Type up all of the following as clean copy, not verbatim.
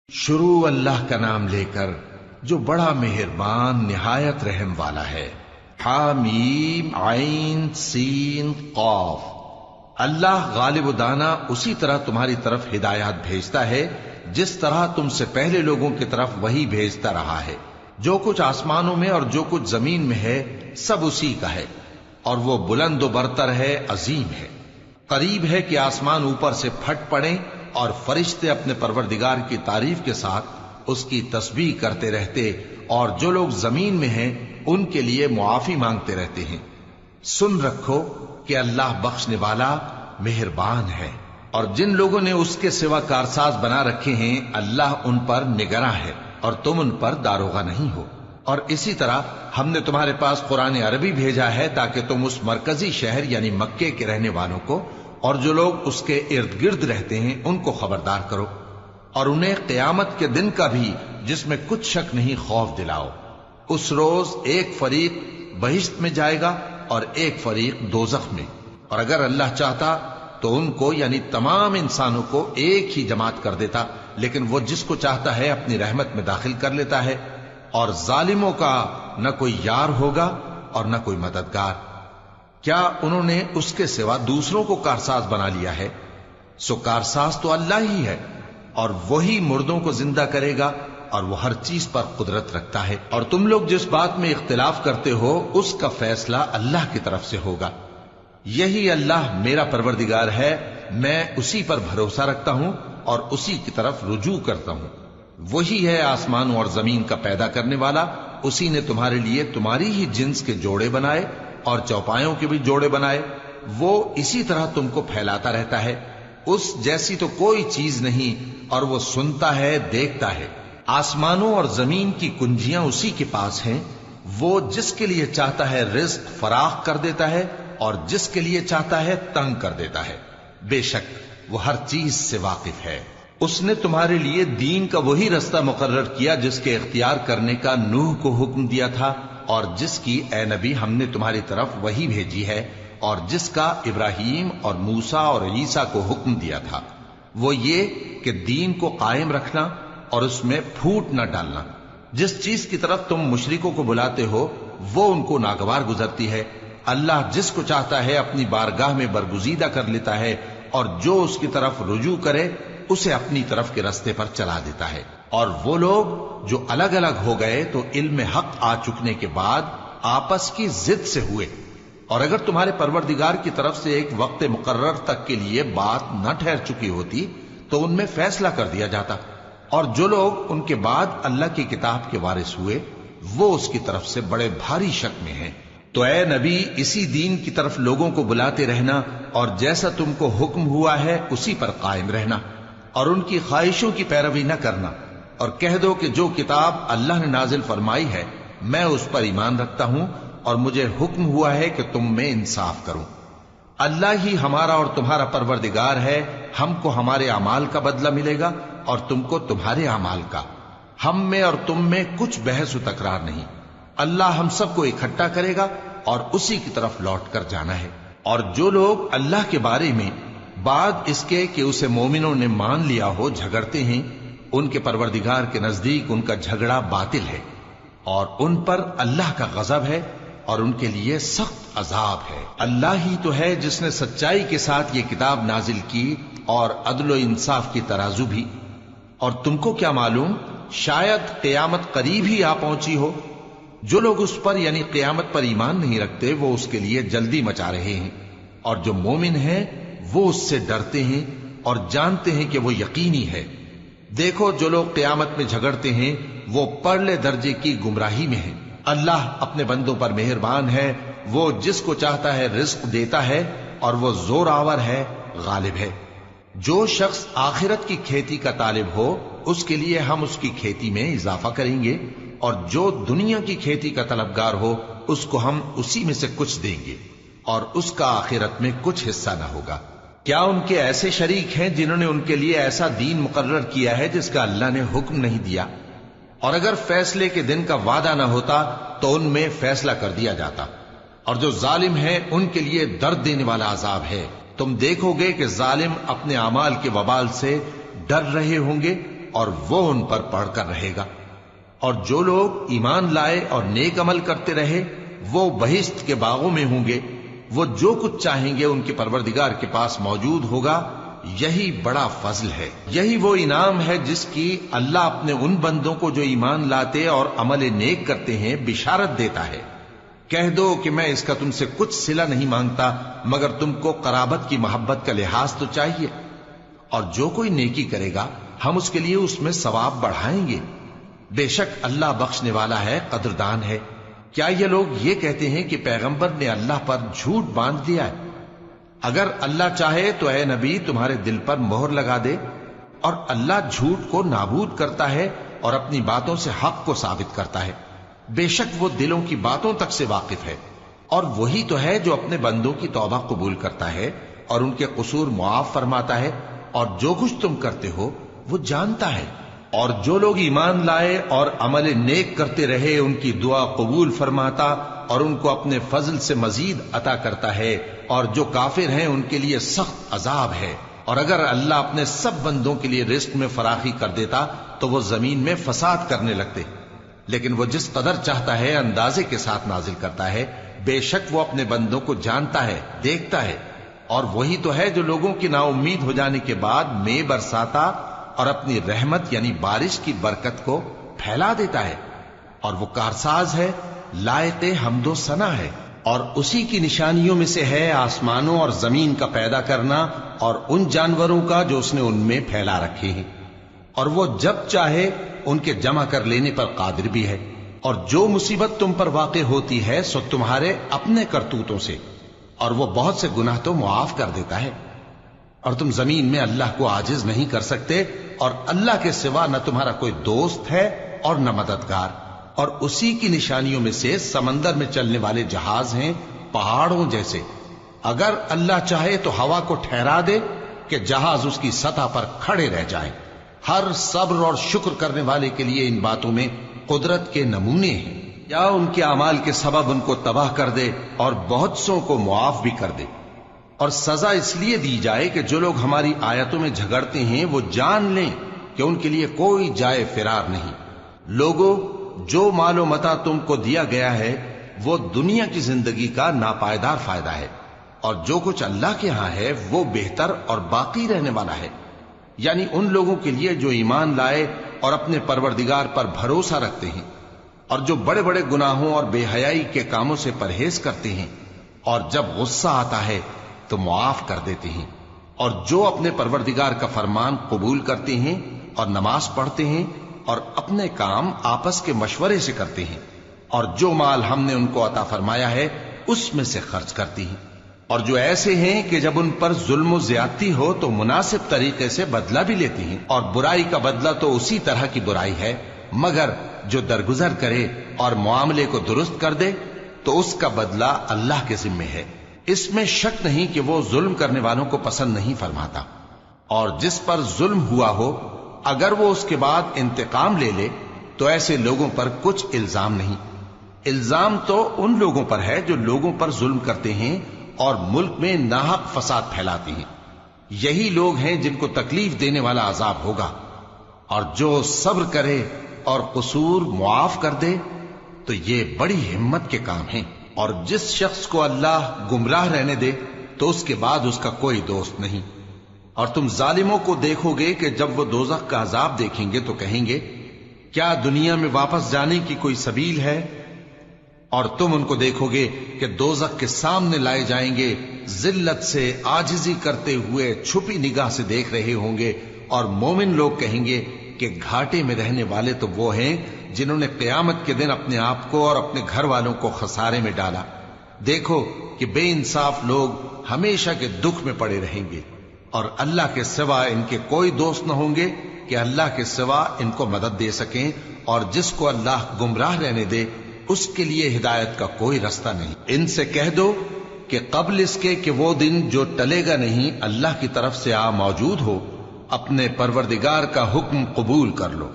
شروع اللہ کا نام لے کر جو بڑا مہربان نہایت رحم والا ہے۔ حامیم عین سین قاف۔ اللہ غالب و دانا اسی طرح تمہاری طرف ہدایات بھیجتا ہے جس طرح تم سے پہلے لوگوں کی طرف وہی بھیجتا رہا ہے۔ جو کچھ آسمانوں میں اور جو کچھ زمین میں ہے سب اسی کا ہے، اور وہ بلند و برتر ہے، عظیم ہے۔ قریب ہے کہ آسمان اوپر سے پھٹ پڑیں اور فرشتے اپنے پروردگار کی تعریف کے ساتھ اس کی تسبیح کرتے رہتے، اور جو لوگ زمین میں ہیں ان کے لیے معافی مانگتے رہتے ہیں۔ سن رکھو کہ اللہ بخشنے والا مہربان ہے، اور جن لوگوں نے اس کے سوا کارساز بنا رکھے ہیں اللہ ان پر نگراں ہے، اور تم ان پر داروغہ نہیں ہو۔ اور اسی طرح ہم نے تمہارے پاس قرآن عربی بھیجا ہے تاکہ تم اس مرکزی شہر یعنی مکے کے رہنے والوں کو اور جو لوگ اس کے ارد گرد رہتے ہیں ان کو خبردار کرو، اور انہیں قیامت کے دن کا بھی جس میں کچھ شک نہیں خوف دلاؤ۔ اس روز ایک فریق بہشت میں جائے گا اور ایک فریق دوزخ میں، اور اگر اللہ چاہتا تو ان کو یعنی تمام انسانوں کو ایک ہی جماعت کر دیتا، لیکن وہ جس کو چاہتا ہے اپنی رحمت میں داخل کر لیتا ہے، اور ظالموں کا نہ کوئی یار ہوگا اور نہ کوئی مددگار۔ کیا انہوں نے اس کے سوا دوسروں کو کارساز بنا لیا ہے؟ سو کارساز تو اللہ ہی ہے، اور وہی مردوں کو زندہ کرے گا، اور وہ ہر چیز پر قدرت رکھتا ہے۔ اور تم لوگ جس بات میں اختلاف کرتے ہو اس کا فیصلہ اللہ کی طرف سے ہوگا۔ یہی اللہ میرا پروردگار ہے، میں اسی پر بھروسہ رکھتا ہوں اور اسی کی طرف رجوع کرتا ہوں۔ وہی ہے آسمانوں اور زمین کا پیدا کرنے والا، اسی نے تمہارے لیے تمہاری ہی جنس کے جوڑے بنائے اور چوپایوں کے بھی جوڑے بنائے۔ وہ اسی طرح تم کو پھیلاتا رہتا ہے، اس جیسی تو کوئی چیز نہیں، اور وہ سنتا ہے، دیکھتا ہے۔ آسمانوں اور زمین کی کنجیاں اسی کے پاس ہیں، وہ جس کے لیے چاہتا ہے رزق فراخ کر دیتا ہے اور جس کے لیے چاہتا ہے تنگ کر دیتا ہے۔ بے شک وہ ہر چیز سے واقف ہے۔ اس نے تمہارے لیے دین کا وہی رستہ مقرر کیا جس کے اختیار کرنے کا نوح کو حکم دیا تھا، اور جس کی اے نبی ہم نے تمہاری طرف وہی بھیجی ہے، اور جس کا ابراہیم اور موسیٰ اور عیسیٰ کو حکم دیا تھا، وہ یہ کہ دین کو قائم رکھنا اور اس میں پھوٹ نہ ڈالنا۔ جس چیز کی طرف تم مشرکوں کو بلاتے ہو وہ ان کو ناگوار گزرتی ہے۔ اللہ جس کو چاہتا ہے اپنی بارگاہ میں برگزیدہ کر لیتا ہے، اور جو اس کی طرف رجوع کرے اسے اپنی طرف کے رستے پر چلا دیتا ہے۔ اور وہ لوگ جو الگ الگ ہو گئے تو علم حق آ چکنے کے بعد آپس کی ضد سے ہوئے، اور اگر تمہارے پروردگار کی طرف سے ایک وقت مقرر تک کے لیے بات نہ ٹھہر چکی ہوتی تو ان میں فیصلہ کر دیا جاتا، اور جو لوگ ان کے بعد اللہ کی کتاب کے وارث ہوئے وہ اس کی طرف سے بڑے بھاری شک میں ہیں۔ تو اے نبی اسی دین کی طرف لوگوں کو بلاتے رہنا، اور جیسا تم کو حکم ہوا ہے اسی پر قائم رہنا، اور ان کی خواہشوں کی پیروی نہ کرنا، اور کہہ دو کہ جو کتاب اللہ نے نازل فرمائی ہے میں اس پر ایمان رکھتا ہوں، اور مجھے حکم ہوا ہے کہ تم میں انصاف کروں۔ اللہ ہی ہمارا اور تمہارا پروردگار ہے، ہم کو ہمارے اعمال کا بدلہ ملے گا اور تم کو تمہارے اعمال کا۔ ہم میں اور تم میں کچھ بحث و تکرار نہیں، اللہ ہم سب کو اکٹھا کرے گا اور اسی کی طرف لوٹ کر جانا ہے۔ اور جو لوگ اللہ کے بارے میں بعد اس کے کہ اسے مومنوں نے مان لیا ہو جھگڑتے ہیں، ان کے پروردگار کے نزدیک ان کا جھگڑا باطل ہے، اور ان پر اللہ کا غضب ہے اور ان کے لیے سخت عذاب ہے۔ اللہ ہی تو ہے جس نے سچائی کے ساتھ یہ کتاب نازل کی اور عدل و انصاف کی ترازو بھی۔ اور تم کو کیا معلوم، شاید قیامت قریب ہی آ پہنچی ہو۔ جو لوگ اس پر یعنی قیامت پر ایمان نہیں رکھتے وہ اس کے لیے جلدی مچا رہے ہیں، اور جو مومن ہیں وہ اس سے ڈرتے ہیں اور جانتے ہیں کہ وہ یقینی ہے۔ دیکھو جو لوگ قیامت میں جھگڑتے ہیں وہ پرلے درجے کی گمراہی میں ہیں۔ اللہ اپنے بندوں پر مہربان ہے، وہ جس کو چاہتا ہے رزق دیتا ہے، اور وہ زور آور ہے، غالب ہے۔ جو شخص آخرت کی کھیتی کا طالب ہو اس کے لیے ہم اس کی کھیتی میں اضافہ کریں گے، اور جو دنیا کی کھیتی کا طلبگار ہو اس کو ہم اسی میں سے کچھ دیں گے، اور اس کا آخرت میں کچھ حصہ نہ ہوگا۔ کیا ان کے ایسے شریک ہیں جنہوں نے ان کے لیے ایسا دین مقرر کیا ہے جس کا اللہ نے حکم نہیں دیا؟ اور اگر فیصلے کے دن کا وعدہ نہ ہوتا تو ان میں فیصلہ کر دیا جاتا، اور جو ظالم ہیں ان کے لیے درد دینے والا عذاب ہے۔ تم دیکھو گے کہ ظالم اپنے اعمال کے وبال سے ڈر رہے ہوں گے اور وہ ان پر پڑھ کر رہے گا۔ اور جو لوگ ایمان لائے اور نیک عمل کرتے رہے وہ بہشت کے باغوں میں ہوں گے، وہ جو کچھ چاہیں گے ان کے پروردگار کے پاس موجود ہوگا۔ یہی بڑا فضل ہے، یہی وہ انعام ہے جس کی اللہ اپنے ان بندوں کو جو ایمان لاتے اور عمل نیک کرتے ہیں بشارت دیتا ہے۔ کہہ دو کہ میں اس کا تم سے کچھ صلہ نہیں مانگتا مگر تم کو قرابت کی محبت کا لحاظ تو چاہیے، اور جو کوئی نیکی کرے گا ہم اس کے لیے اس میں ثواب بڑھائیں گے۔ بے شک اللہ بخشنے والا ہے، قدردان ہے۔ کیا یہ لوگ یہ کہتے ہیں کہ پیغمبر نے اللہ پر جھوٹ باندھ دیا ہے؟ اگر اللہ چاہے تو اے نبی تمہارے دل پر مہر لگا دے، اور اللہ جھوٹ کو نابود کرتا ہے اور اپنی باتوں سے حق کو ثابت کرتا ہے۔ بے شک وہ دلوں کی باتوں تک سے واقف ہے، اور وہی تو ہے جو اپنے بندوں کی توبہ قبول کرتا ہے اور ان کے قصور معاف فرماتا ہے، اور جو کچھ تم کرتے ہو وہ جانتا ہے۔ اور جو لوگ ایمان لائے اور عمل نیک کرتے رہے ان کی دعا قبول فرماتا اور ان کو اپنے فضل سے مزید عطا کرتا ہے، اور جو کافر ہیں ان کے لیے سخت عذاب ہے۔ اور اگر اللہ اپنے سب بندوں کے لیے رزق میں فراخی کر دیتا تو وہ زمین میں فساد کرنے لگتے، لیکن وہ جس قدر چاہتا ہے اندازے کے ساتھ نازل کرتا ہے۔ بے شک وہ اپنے بندوں کو جانتا ہے، دیکھتا ہے۔ اور وہی تو ہے جو لوگوں کی نا امید ہو جانے کے بعد میں برساتا اور اپنی رحمت یعنی بارش کی برکت کو پھیلا دیتا ہے، اور وہ کارساز ہے، لائق حمد و ثنا ہے۔ اور اسی کی نشانیوں میں سے ہے آسمانوں اور زمین کا پیدا کرنا اور ان جانوروں کا جو اس نے ان میں پھیلا رکھے ہیں، اور وہ جب چاہے ان کے جمع کر لینے پر قادر بھی ہے۔ اور جو مصیبت تم پر واقع ہوتی ہے سو تمہارے اپنے کرتوتوں سے، اور وہ بہت سے گناہ تو معاف کر دیتا ہے۔ اور تم زمین میں اللہ کو عاجز نہیں کر سکتے، اور اللہ کے سوا نہ تمہارا کوئی دوست ہے اور نہ مددگار۔ اور اسی کی نشانیوں میں سے سمندر میں چلنے والے جہاز ہیں پہاڑوں جیسے۔ اگر اللہ چاہے تو ہوا کو ٹھہرا دے کہ جہاز اس کی سطح پر کھڑے رہ جائیں۔ ہر صبر اور شکر کرنے والے کے لیے ان باتوں میں قدرت کے نمونے ہیں۔ یا ان کے اعمال کے سبب ان کو تباہ کر دے اور بہت سو کو معاف بھی کر دے۔ اور سزا اس لیے دی جائے کہ جو لوگ ہماری آیتوں میں جھگڑتے ہیں وہ جان لیں کہ ان کے لیے کوئی جائے فرار نہیں۔ لوگوں، جو مال و متاع تم کو دیا گیا ہے وہ دنیا کی زندگی کا ناپائیدار فائدہ ہے، اور جو کچھ اللہ کے ہاں ہے وہ بہتر اور باقی رہنے والا ہے، یعنی ان لوگوں کے لیے جو ایمان لائے اور اپنے پروردگار پر بھروسہ رکھتے ہیں، اور جو بڑے بڑے گناہوں اور بے حیائی کے کاموں سے پرہیز کرتے ہیں، اور جب غصہ آتا ہے تو معاف کر دیتے ہیں، اور جو اپنے پروردگار کا فرمان قبول کرتے ہیں اور نماز پڑھتے ہیں اور اپنے کام آپس کے مشورے سے کرتے ہیں، اور جو مال ہم نے ان کو عطا فرمایا ہے اس میں سے خرچ کرتی ہیں۔ اور جو ایسے ہیں کہ جب ان پر ظلم و زیادتی ہو تو مناسب طریقے سے بدلہ بھی لیتی ہیں، اور برائی کا بدلہ تو اسی طرح کی برائی ہے، مگر جو درگزر کرے اور معاملے کو درست کر دے تو اس کا بدلہ اللہ کے ذمے ہے۔ اس میں شک نہیں کہ وہ ظلم کرنے والوں کو پسند نہیں فرماتا۔ اور جس پر ظلم ہوا ہو اگر وہ اس کے بعد انتقام لے لے تو ایسے لوگوں پر کچھ الزام نہیں۔ الزام تو ان لوگوں پر ہے جو لوگوں پر ظلم کرتے ہیں اور ملک میں ناحق فساد پھیلاتے ہیں۔ یہی لوگ ہیں جن کو تکلیف دینے والا عذاب ہوگا۔ اور جو صبر کرے اور قصور معاف کر دے تو یہ بڑی ہمت کے کام ہیں۔ اور جس شخص کو اللہ گمراہ رہنے دے تو اس کے بعد اس کا کوئی دوست نہیں۔ اور تم ظالموں کو دیکھو گے کہ جب وہ دوزخ کا عذاب دیکھیں گے تو کہیں گے کیا دنیا میں واپس جانے کی کوئی سبیل ہے؟ اور تم ان کو دیکھو گے کہ دوزخ کے سامنے لائے جائیں گے، ذلت سے عاجزی کرتے ہوئے چھپی نگاہ سے دیکھ رہے ہوں گے، اور مومن لوگ کہیں گے کہ گھاٹے میں رہنے والے تو وہ ہیں جنہوں نے قیامت کے دن اپنے آپ کو اور اپنے گھر والوں کو خسارے میں ڈالا۔ دیکھو کہ بے انصاف لوگ ہمیشہ کے دکھ میں پڑے رہیں گے، اور اللہ کے سوا ان کے کوئی دوست نہ ہوں گے کہ اللہ کے سوا ان کو مدد دے سکیں، اور جس کو اللہ گمراہ رہنے دے اس کے لیے ہدایت کا کوئی رستہ نہیں۔ ان سے کہہ دو کہ قبل اس کے کہ وہ دن جو ٹلے گا نہیں اللہ کی طرف سے آ موجود ہو، اپنے پروردگار کا حکم قبول کر لو۔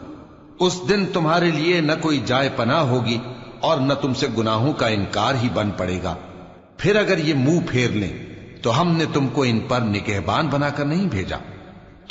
اس دن تمہارے لیے نہ کوئی جائے پناہ ہوگی اور نہ تم سے گناہوں کا انکار ہی بن پڑے گا۔ پھر اگر یہ منہ پھیر لیں تو ہم نے تم کو ان پر نگہبان بنا کر نہیں بھیجا،